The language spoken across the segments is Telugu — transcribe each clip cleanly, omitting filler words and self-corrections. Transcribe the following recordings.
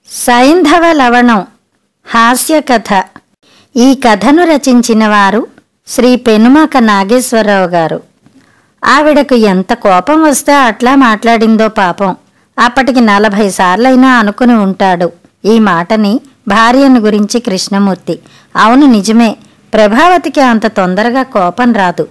సైంధవ లవణం హాస్య కథ. ఈ కథను రచించిన వారు శ్రీ పెనుమాక నాగేశ్వరరావు గారు. ఆవిడకు ఎంత కోపం వస్తే అట్లా మాట్లాడిందో పాపం. అప్పటికి 40 సార్లైనా అనుకుని ఉంటాడు ఈ మాటని భార్యను గురించి కృష్ణమూర్తి. అవును, నిజమే, ప్రభావతికి అంత తొందరగా కోపం రాదు.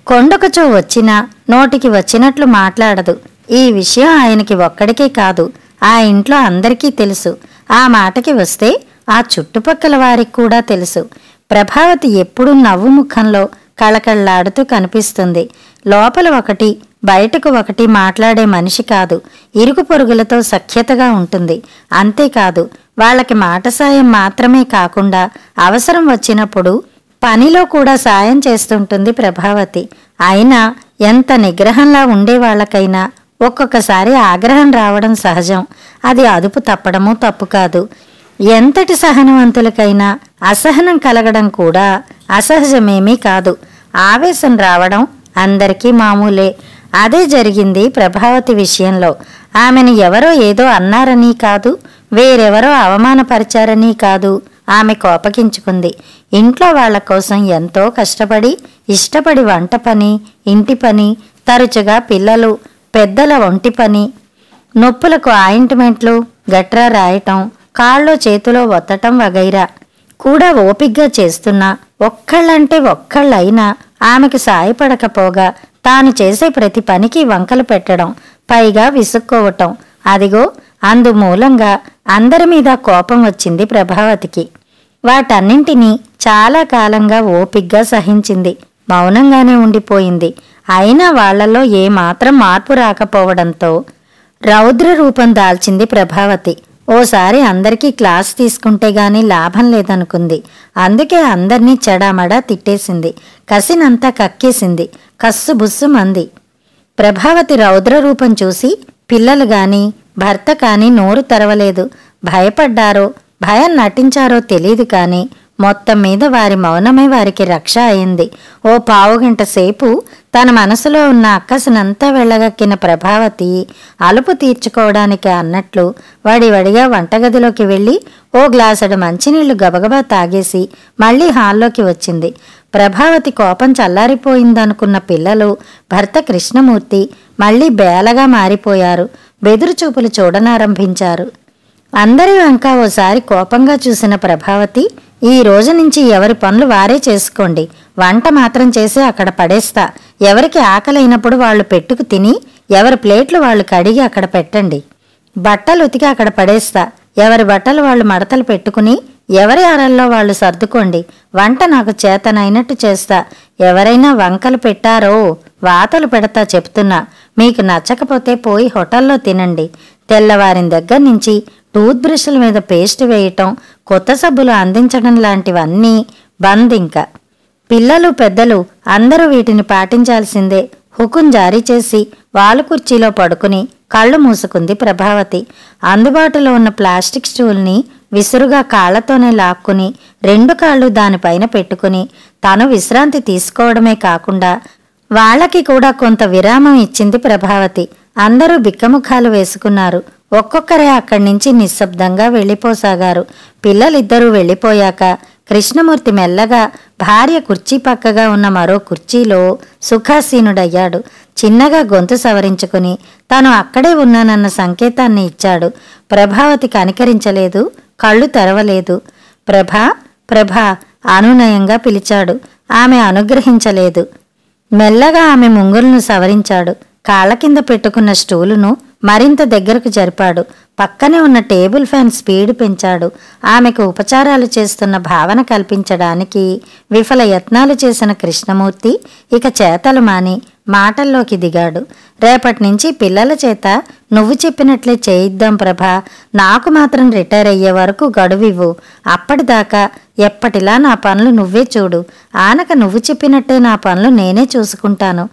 కొండకుచో వచ్చినా నోటికి వచ్చినట్లు మాట్లాడదు. ఈ విషయం ఆయనకి ఒక్కడికే కాదు, ఆ ఇంట్లో అందరికీ తెలుసు. ఆ మాటకి వస్తే ఆ చుట్టుపక్కల వారికి కూడా తెలుసు. ప్రభావతి ఎప్పుడూ నవ్వు ముఖంలో కళకళ్లాడుతూ కనిపిస్తుంది. లోపల ఒకటి బయటకు ఒకటి మాట్లాడే మనిషి కాదు. ఇరుగు పొరుగులతో సఖ్యతగా ఉంటుంది. అంతేకాదు, వాళ్ళకి మాట సాయం మాత్రమే కాకుండా అవసరం వచ్చినప్పుడు పనిలో కూడా సాయం చేస్తుంటుంది ప్రభావతి. అయినా ఎంత నిగ్రహంలా ఉండేవాళ్ళకైనా ఒక్కొక్కసారి ఆగ్రహం రావడం సహజం. అది అదుపు తప్పడము తప్పు కాదు. ఎంతటి సహనవంతులకైనా అసహనం కలగడం కూడా అసహజమేమీ కాదు. ఆవేశం రావడం అందరికీ మామూలే. అదే జరిగింది ప్రభావతి విషయంలో. ఆమెను ఎవరో ఏదో అన్నారని కాదు, వేరెవరో అవమానపరిచారని కాదు, ఆమె కోపగించుకుంది. ఇంట్లో వాళ్ల కోసం ఎంతో కష్టపడి ఇష్టపడి వంట పని, ఇంటి పని, తరచుగా పిల్లలు పెద్దల ఒంటి పని, నొప్పులకు ఆయింట్మెంట్లు గట్రా రాయటం, కాళ్ళో చేతిలో ఒత్తటం వగైరా కూడా ఓపిగ్గా చేస్తున్నా ఒక్కళ్ళంటే ఒక్కళ్ళైనా ఆమెకు సాయపడకపోగా తాను చేసే ప్రతి పనికి వంకలు పెట్టడం, పైగా విసుక్కోవటం. అదిగో అందుమూలంగా అందరి మీద కోపం వచ్చింది ప్రభావతికి. వాటన్నింటినీ చాలా కాలంగా ఓపిగ్గా సహించింది. మౌనంగానే ఉండిపోయింది. అయినా వాళ్లలో ఏమాత్రం మార్పు రాకపోవడంతో రౌద్ర రూపం దాల్చింది ప్రభావతి. ఓసారి అందరికీ క్లాస్ తీసుకుంటే గాని లాభం లేదనుకుంది. అందుకే అందర్నీ చెడామడా తిట్టేసింది. కసినంతా కక్కేసింది. కస్సుబుస్సు మంది. ప్రభావతి రౌద్ర రూపం చూసి పిల్లలు గాని భర్త కాని నోరు తెరవలేదు. భయపడ్డారో భయం నటించారో తెలీదు కాని మొత్తం మీద వారి మౌనమే వారికి రక్ష అయింది. ఓ పావుగంట సేపు తన మనసులో ఉన్న అక్కసునంతా వెళ్ళగక్కిన ప్రభావతి అలుపు తీర్చుకోవడానికి అన్నట్లు వడివడిగా వంటగదిలోకి వెళ్ళి ఓ గ్లాసుడు మంచినీళ్లు గబగబా తాగేసి మళ్లీ హాల్లోకి వచ్చింది. ప్రభావతి కోపం చల్లారిపోయిందనుకున్న పిల్లలు, భర్త కృష్ణమూర్తి మళ్లీ బేలగా మారిపోయారు. బెదురుచూపులు చూడనారంభించారు. అందరి వంక ఓసారి కోపంగా చూసిన ప్రభావతి, ఈ రోజు నుంచి ఎవరి పనులు వారే చేసుకోండి. వంట మాత్రం చేసి అక్కడ పడేస్తా. ఎవరికి ఆకలైనప్పుడు వాళ్ళు పెట్టుకు తిని ఎవరి ప్లేట్లు వాళ్ళు కడిగి అక్కడ పెట్టండి. బట్టలు ఉతికి అక్కడ పడేస్తా. ఎవరి బట్టలు వాళ్ళు మడతలు పెట్టుకుని ఎవరి అరల్లో వాళ్ళు సర్దుకోండి. వంట నాకు చేతనైనట్టు చేస్తా. ఎవరైనా వంకలు పెట్టారో వాతలు పెడతా చెప్తున్నా. మీకు నచ్చకపోతే పోయి హోటల్లో తినండి. తెల్లవారిన దగ్గర నుంచి టూత్ బ్రష్ల మీద పేస్ట్ వేయటం, కొత్త సబ్బులు అందించడం లాంటివన్నీ బంద్. ఇంకా పిల్లలు పెద్దలు అందరూ వీటిని పాటించాల్సిందే. హుకుం జారీ చేసి వాలు కుర్చీలో పడుకుని కళ్ళు మూసుకుంది ప్రభావతి. అందుబాటులో ఉన్న ప్లాస్టిక్ స్టూల్ని విసురుగా కాళ్లతోనే లాక్కుని 2 కాళ్ళు దానిపైన పెట్టుకుని తాను విశ్రాంతి తీసుకోవడమే కాకుండా వాళ్ళకి కూడా కొంత విరామం ఇచ్చింది ప్రభావతి. అందరూ బిక్కముఖాలు వేసుకున్నారు. ఒక్కొక్కరే అక్కడి నుంచి నిశ్శబ్దంగా వెళ్ళిపోసాగారు. పిల్లలిద్దరూ వెళ్ళిపోయాక కృష్ణమూర్తి మెల్లగా భార్య కుర్చీ పక్కగా ఉన్న మరో కుర్చీలో సుఖాసీనుడయ్యాడు. చిన్నగా గొంతు సవరించుకుని తాను అక్కడే ఉన్నానన్న సంకేతాన్ని ఇచ్చాడు. ప్రభావతి కనికరించలేదు, కళ్ళు తెరవలేదు. ప్రభా ప్రభా అనునయంగా పిలిచాడు. ఆమె అనుగ్రహించలేదు. మెల్లగా ఆమె ముంగులను సవరించాడు. కాళ్ల కింద పెట్టుకున్న స్టూలును మరింత దగ్గరకు జరిపాడు. పక్కనే ఉన్న టేబుల్ ఫ్యాన్ స్పీడ్ పెంచాడు. ఆమెకు ఉపచారాలు చేస్తున్న భావన కల్పించడానికి విఫల యత్నాలు చేసిన కృష్ణమూర్తి ఇక చేతలు మాని మాటల్లోకి దిగాడు. రేపటి నుంచి పిల్లల చేత నువ్వు చెప్పినట్లే చేయిద్దాం ప్రభా. నాకు మాత్రం రిటైర్ అయ్యే వరకు గడువివ్వు. అప్పటిదాకా ఎప్పటిలా నా పనులు నువ్వే చూడు. ఆనక నువ్వు చెప్పినట్టే నా పనులు నేనే చూసుకుంటాను.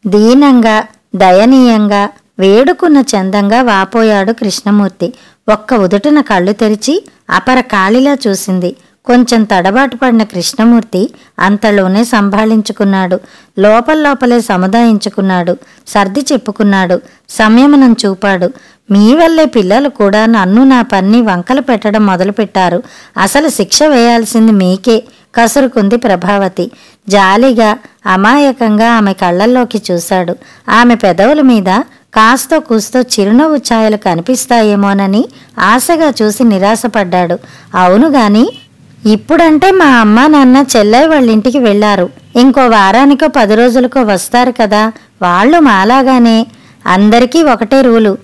దీనంగా దయనీయంగా వేడుకున్న చందంగా వాపోయాడు కృష్ణమూర్తి. ఒక్క ఉదుటున కళ్ళు తెరిచి అపర కాళిలా చూసింది. కొంచెం తడబాటు పడిన కృష్ణమూర్తి అంతలోనే సంభాళించుకున్నాడు. లోపలే సముదాయించుకున్నాడు. సర్ది చెప్పుకున్నాడు. సంయమనం చూపాడు. మీ వల్లే పిల్లలు కూడా నన్ను నా పన్ని వంకలు పెట్టడం మొదలుపెట్టారు. అసలు శిక్ష వేయాల్సింది మీకే కసురుకుంది ప్రభావతి. జాలిగా అమాయకంగా ఆమె కళ్ళల్లోకి చూశాడు. ఆమె పెదవుల మీద కాస్తో కూస్తో చిరునవ్వు ఛాయలు కనిపిస్తాయేమోనని ఆశగా చూసి నిరాశపడ్డాడు. అవును గాని ఇప్పుడంటే మా అమ్మ నాన్న చెల్లయ్య వాళ్ళింటికి వెళ్లారు. ఇంకో వారానికో 10 రోజులకో వస్తారు కదా. వాళ్ళు మాలాగానే. అందరికీ ఒకటే రూలు.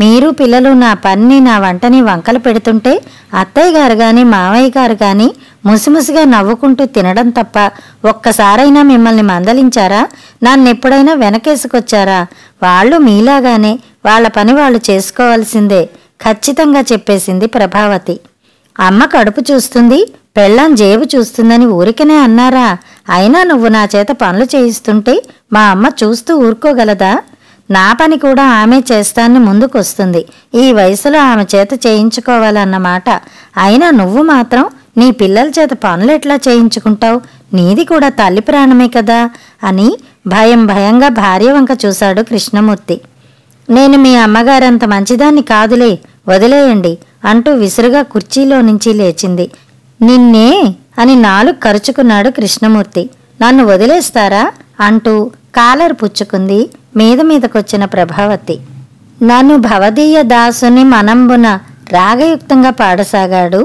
మీరు పిల్లలు నా పన్ని నా వంటని వంకలు పెడుతుంటే అత్తయ్య గారు గాని మావయ్య గారు గాని ముసిముసిగా నవ్వుకుంటూ తినడం తప్ప ఒక్కసారైనా మిమ్మల్ని మందలించారా? నన్నెప్పుడైనా వెనకేసుకొచ్చారా? వాళ్ళు మీలాగానే వాళ్ళ పని వాళ్ళు చేసుకోవాల్సిందే ఖచ్చితంగా చెప్పేసింది ప్రభావతి. అమ్మ కడుపు చూస్తుంది, పెళ్ళాం జేబు చూస్తుందని ఊరికనే అన్నారా? అయినా నువ్వు నా చేత పనులు చేయిస్తుంటే మా అమ్మ చూస్తూ ఊరుకోగలదా? నా పని కూడా ఆమె చేస్తాన్ని ముందుకొస్తుంది. ఈ వయసులో ఆమె చేత చేయించుకోవాలన్నమాట. అయినా నువ్వు మాత్రం నీ పిల్లల చేత పనులు ఎట్లా చేయించుకుంటావు? నీది కూడా తల్లి ప్రాణమే కదా అని భయంగా భార్య వంక చూశాడు కృష్ణమూర్తి. నేను మీ అమ్మగారంత మంచిదాన్ని కాదులే, వదిలేయండి అంటూ విసురుగా కుర్చీలో నుంచి లేచింది. నిన్నే అని నాలుగు కరుచుకున్నాడు కృష్ణమూర్తి. నన్ను వదిలేస్తారా అంటూ కాలర్ పుచ్చుకుంది మీదకొచ్చిన ప్రభావతి. నన్ను భవదీయ దాసుని మనంబున రాగయుక్తంగా పాడసాగాడు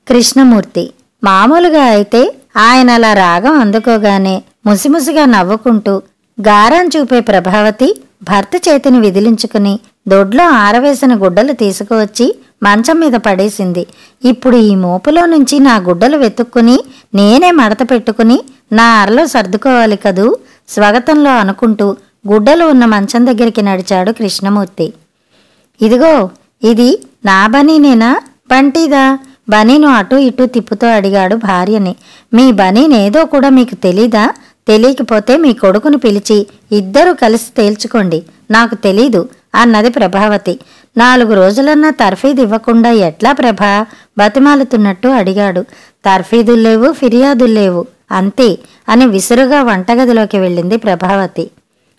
కృష్ణమూర్తి. మామూలుగా అయితే ఆయన అలా రాగం అందుకోగానే ముసిముసిగా నవ్వుకుంటూ గారం చూపే ప్రభావతి భర్త చేతిని విదిలించుకుని దొడ్లో ఆరవేసిన గుడ్డలు తీసుకువచ్చి మంచం మీద పడేసింది. ఇప్పుడు ఈ మోపులో నుంచి నా గుడ్డలు వెతుక్కుని నేనే మడత పెట్టుకుని నా అరలో సర్దుకోవాలి కదూ స్వాగతంలో అనుకుంటూ గుడ్డలు ఉన్న మంచం దగ్గరికి నడిచాడు కృష్ణమూర్తి. ఇదిగో ఇది నా బనీనేనా బంటీదా? బనీను అటూ ఇటూ తిప్పుతూ అడిగాడు భార్యని. మీ బనీనేదో కూడా మీకు తెలీదా? తెలియకపోతే మీ కొడుకుని పిలిచి ఇద్దరూ కలిసి తేల్చుకోండి. నాకు తెలీదు అన్నది ప్రభావతి. 4 రోజులన్నా తర్ఫీదు ఇవ్వకుండా ఎట్లా ప్రభా? బతిమాలుతున్నట్టు అడిగాడు. తర్ఫీదుల్లేవు, ఫిర్యాదుల్లేవు, అంతే అని విసురుగా వంటగదిలోకి వెళ్ళింది ప్రభావతి.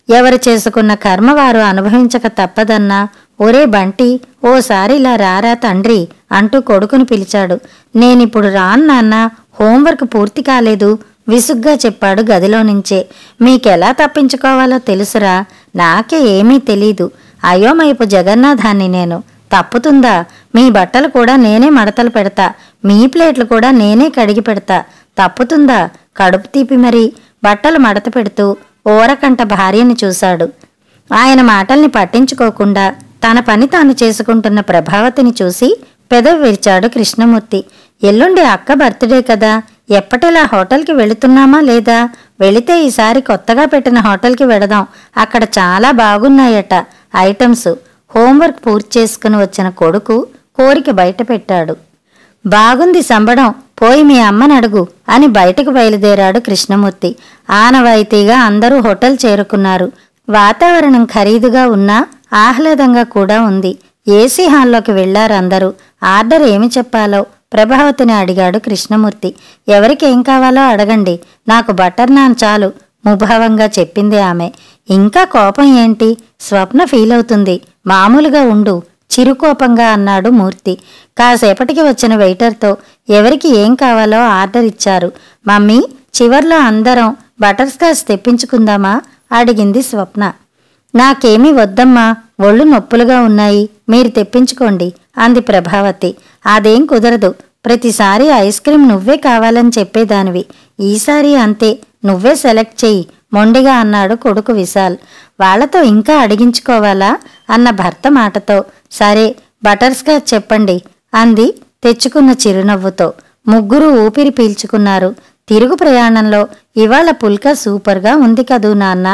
ఎవరు చేసుకున్న కర్మ వారు అనుభవించక తప్పదన్నా. ఒరే బంటి, ఓసారి ఇలా రారా తండ్రి అంటూ కొడుకుని పిలిచాడు. నేనిప్పుడు రాను నాన్న, హోంవర్క్ పూర్తి కాలేదు విసుగ్గా చెప్పాడు గదిలో నుంచే. మీకెలా తప్పించుకోవాలో తెలుసురా? నాకే ఏమీ తెలీదు. అయోమయపు జగన్నాథాన్ని నేను. తప్పుతుందా? మీ బట్టలు కూడా నేనే మడతలు పెడతా, మీ ప్లేట్లు కూడా నేనే కడిగి పెడతా. తప్పుతుందా? కడుపు తీపి మరి బట్టలు మడత పెడుతూ ఓరకంట భార్యని చూశాడు. ఆయన మాటల్ని పట్టించుకోకుండా తన పని తాను చేసుకుంటున్న ప్రభావతిని చూసి పెదవి విరిచాడు కృష్ణమూర్తి. ఎల్లుండి అక్క బర్త్డే కదా, ఎప్పటిలా హోటల్కి వెళుతున్నామా లేదా? వెళితే ఈసారి కొత్తగా పెట్టిన హోటల్కి వెడదాం. అక్కడ చాలా బాగున్నాయట ఐటమ్స్. హోంవర్క్ పూర్తి చేసుకుని వచ్చిన కొడుకు కోరిక బయట పెట్టాడు. బాగుంది సంబడం, పోయి మీ అమ్మని అడుగు అని బయటకు బయలుదేరాడు కృష్ణమూర్తి. ఆనవాయితీగా అందరూ హోటల్ చేరుకున్నారు. వాతావరణం ఖరీదుగా ఉన్నా ఆహ్లాదంగా కూడా ఉంది. ఏసీ హాల్లోకి వెళ్లారందరూ. ఆర్డర్ ఏమి చెప్పాలో ప్రభావతిని అడిగాడు కృష్ణమూర్తి. ఎవరికేం కావాలో అడగండి, నాకు బటర్ నాన్ చాలు ముభావంగా చెప్పింది ఆమె. ఇంకా కోపం ఏంటి? స్వప్న ఫీల్ అవుతుంది, మామూలుగా ఉండు చిరుకోపంగా అన్నాడు మూర్తి. కాసేపటికి వచ్చిన వెయిటర్తో ఎవరికి ఏం కావాలో ఆర్డర్ ఇచ్చారు. మమ్మీ, చివర్లో అందరం బటర్ స్కాచ్ తెప్పించుకుందామా అడిగింది స్వప్న. నాకేమీ వద్దమ్మా, ఒళ్ళు నొప్పులుగా ఉన్నాయి, మీరు తెప్పించుకోండి అంది ప్రభావతి. అదేం కుదరదు, ప్రతిసారి ఐస్ క్రీం నువ్వే కావాలని చెప్పేదానివి. ఈసారి అంతే, నువ్వే సెలెక్ట్ చెయ్యి మొండిగా అన్నాడు కొడుకు విశాల్. వాళ్లతో ఇంకా అడిగించుకోవాలా అన్న భర్త మాటతో సరే బటర్ స్కాచ్ చెప్పండి అంది తెచ్చుకున్న చిరునవ్వుతో. ముగ్గురు ఊపిరి పీల్చుకున్నారు. తిరుగు ప్రయాణంలో ఇవాళ పుల్కా సూపర్గా ఉంది కదూ నాన్న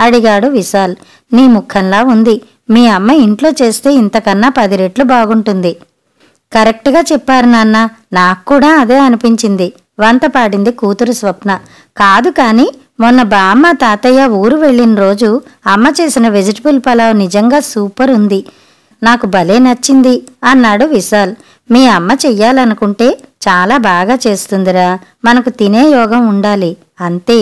అడిగాడు విశాల్. నీ ముఖంలా ఉంది, మీ అమ్మ ఇంట్లో చేస్తే ఇంతకన్నా 10 రెట్లు బాగుంటుంది. కరెక్ట్గా చెప్పారు నాన్న, నాకు కూడా అదే అనిపించింది వంత పాడింది కూతురు స్వప్న. కాదు కాని మొన్న బామ్మ తాతయ్య ఊరు వెళ్ళిన రోజు అమ్మ చేసిన వెజిటబుల్ పలావ్ నిజంగా సూపర్ ఉంది, నాకు భలే నచ్చింది అన్నాడు విశాల్. మీ అమ్మ చెయ్యాలనుకుంటే చాలా బాగా చేస్తుందిరా, మనకు తినే యోగం ఉండాలి అంతే.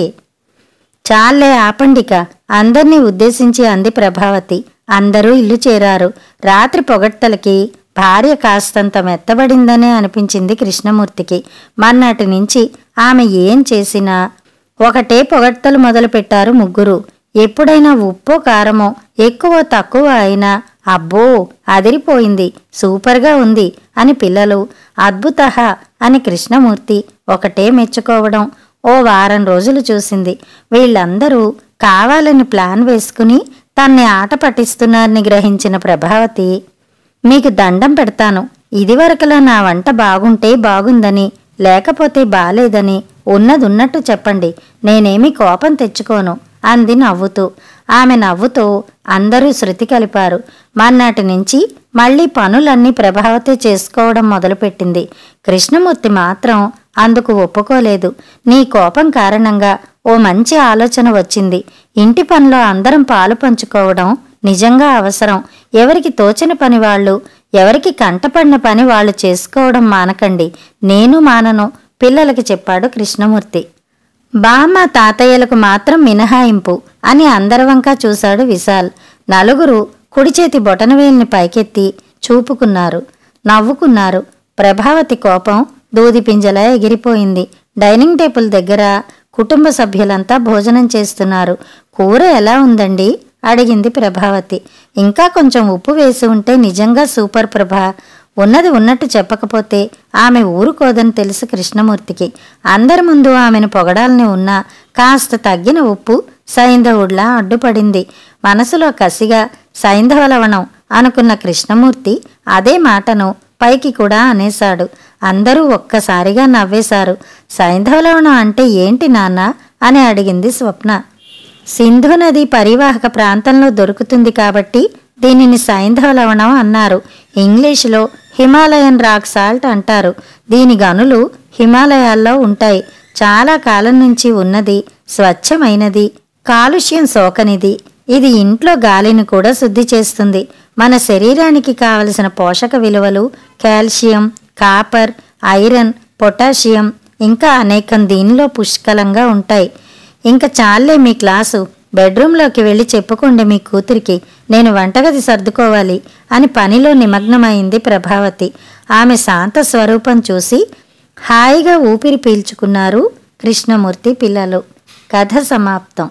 చాలే ఆపండిక, అందర్నీ ఉద్దేశించి అంది ప్రభావతి. అందరూ ఇల్లు చేరారు. రాత్రి పొగడ్తలకి భార్య కాస్తంత మెత్తబడిందనే అనిపించింది కృష్ణమూర్తికి. మర్నాటి నుంచి ఆమె ఏం చేసినా ఒకటే పొగడ్తలు మొదలుపెట్టారు ముగ్గురు. ఎప్పుడైనా ఉప్పో కారమో ఎక్కువ తక్కువ అయినా అబ్బో అదిరిపోయింది, సూపర్గా ఉంది అని పిల్లలు, అద్భుతః అని కృష్ణమూర్తి ఒకటే మెచ్చుకోవడం ఓ వారం రోజులు చూసింది. వీళ్ళందరూ కావాలని ప్లాన్ వేసుకుని తన్ని ఆట పట్టిస్తున్నారని గ్రహించిన ప్రభావతి, మీకు దండం పెడతాను, ఇదివరకులా నా వంట బాగుంటే బాగుందని, లేకపోతే బాలేదని ఉన్నదున్నట్టు చెప్పండి, నేనేమీ కోపం తెచ్చుకోను అంది నవ్వుతూ. ఆమె నవ్వుతూ అందరూ శృతి కలిపారు. మర్నాటి నుంచి మళ్లీ పనులన్నీ ప్రభావతి చేసుకోవడం మొదలుపెట్టింది. కృష్ణమూర్తి మాత్రం అందుకు ఒప్పుకోలేదు. నీ కోపం కారణంగా ఓ మంచి ఆలోచన వచ్చింది. ఇంటి పనిలో అందరం పాలు పంచుకోవడం నిజంగా అవసరం. ఎవరికి తోచిన పని వాళ్ళు, ఎవరికి కంటపడిన పని వాళ్ళు చేసుకోవడం మానకండి. నేను మానను పిల్లలకి చెప్పాడు కృష్ణమూర్తి. బామ్మ తాతయ్యలకు మాత్రం మినహాయింపు అని అందరవంకా చూశాడు విశాల్. నలుగురు కుడిచేతి బొటనవేలిని పైకెత్తి చూపుకున్నారు, నవ్వుకున్నారు. ప్రభావతి కోపం దూదిపింజలా ఎగిరిపోయింది. డైనింగ్ టేబుల్ దగ్గర కుటుంబ సభ్యులంతా భోజనం చేస్తున్నారు. కూర ఎలా ఉందండి అడిగింది ప్రభావతి. ఇంకా కొంచెం ఉప్పు వేసి ఉంటే నిజంగా సూపర్ ప్రభా. ఉన్నది ఉన్నట్టు చెప్పకపోతే ఆమె ఊరుకోదని తెలుసు కృష్ణమూర్తికి. అందరి ముందు ఆమెను పొగడాలని ఉన్నా కాస్త తగ్గిన ఉప్పు సైంధవుడ్లా అడ్డుపడింది. మనసులో కసిగా సైంధవ లవణం అనుకున్న కృష్ణమూర్తి అదే మాటను పైకి కూడా అనేశాడు. అందరూ ఒక్కసారిగా నవ్వేశారు. సైంధవ లవణం అంటే ఏంటి నాన్న అని అడిగింది స్వప్న. సింధు నది పరివాహక ప్రాంతంలో దొరుకుతుంది కాబట్టి దీనిని సైంధవ లవణం అన్నారు. ఇంగ్లీషులో హిమాలయన్ రాక్ సాల్ట్ అంటారు. దీని గనులు హిమాలయాల్లో ఉంటాయి. చాలా కాలం నుంచి ఉన్నది, స్వచ్ఛమైనది, కాలుష్యం సోకనిది. ఇది ఇంట్లో గాలిని కూడా శుద్ధి చేస్తుంది. మన శరీరానికి కావలసిన పోషక విలువలు కాల్షియం, కాపర్, ఐరన్, పొటాషియం ఇంకా అనేకం దీనిలో పుష్కలంగా ఉంటాయి. ఇంకా చాలే మీ క్లాసు, బెడ్రూంలోకి వెళ్ళి చెప్పుకోండి మీ కూతురికి, నేను వంటగది సర్దుకోవాలి అని పనిలో నిమగ్నమైంది ప్రభావతి. ఆమె శాంత స్వరూపం చూసి హాయిగా ఊపిరి పీల్చుకున్నారు కృష్ణమూర్తి పిల్లలు. కథ సమాప్తం.